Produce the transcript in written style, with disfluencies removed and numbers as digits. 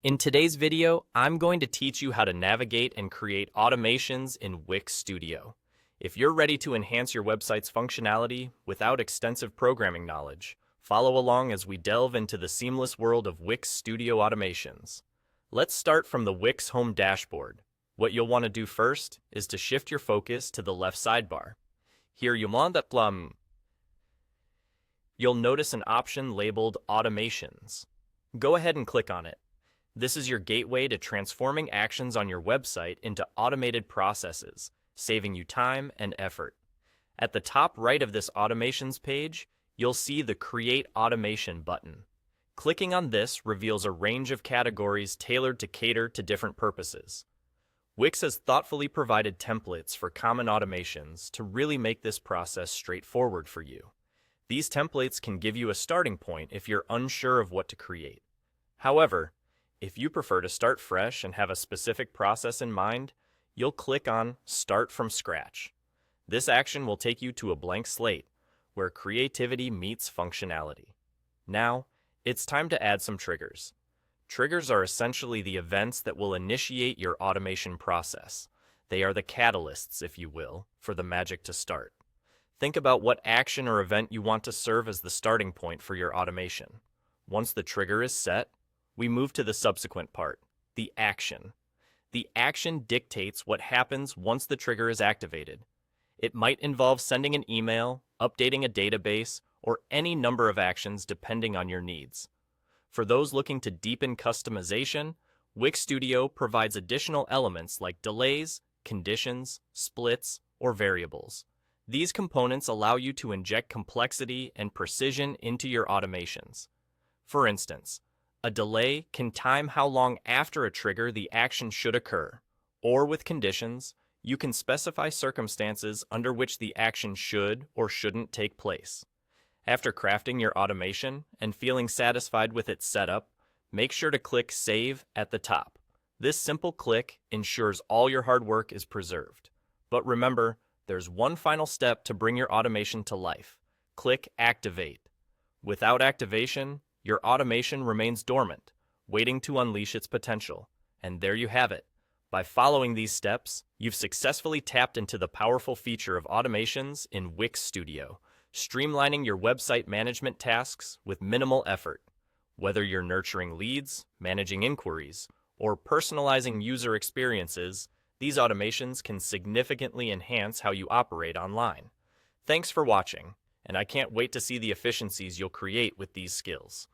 In today's video, I'm going to teach you how to navigate and create automations in Wix Studio. If you're ready to enhance your website's functionality without extensive programming knowledge, follow along as we delve into the seamless world of Wix Studio automations. Let's start from the Wix Home dashboard. What you'll want to do first is to shift your focus to the left sidebar. Here you'll notice an option labeled Automations. Go ahead and click on it. This is your gateway to transforming actions on your website into automated processes, saving you time and effort. At the top right of this Automations page, you'll see the Create Automation button. Clicking on this reveals a range of categories tailored to cater to different purposes. Wix has thoughtfully provided templates for common automations to really make this process straightforward for you. These templates can give you a starting point if you're unsure of what to create. However, if you prefer to start fresh and have a specific process in mind, you'll click on Start from Scratch. This action will take you to a blank slate, where creativity meets functionality. Now, it's time to add some triggers. Triggers are essentially the events that will initiate your automation process. They are the catalysts, if you will, for the magic to start. Think about what action or event you want to serve as the starting point for your automation. Once the trigger is set, we move to the subsequent part, the action. The action dictates what happens once the trigger is activated. It might involve sending an email, updating a database, or any number of actions depending on your needs. For those looking to deepen customization, Wix Studio provides additional elements like delays, conditions, splits, or variables. These components allow you to inject complexity and precision into your automations. For instance, a delay can time how long after a trigger the action should occur, or with conditions, you can specify circumstances under which the action should or shouldn't take place. After crafting your automation and feeling satisfied with its setup, make sure to click Save at the top. This simple click ensures all your hard work is preserved. But remember, there's one final step to bring your automation to life. Click Activate. Without activation, your automation remains dormant, waiting to unleash its potential. And there you have it. By following these steps, you've successfully tapped into the powerful feature of automations in Wix Studio, streamlining your website management tasks with minimal effort. Whether you're nurturing leads, managing inquiries, or personalizing user experiences, these automations can significantly enhance how you operate online. Thanks for watching, and I can't wait to see the efficiencies you'll create with these skills.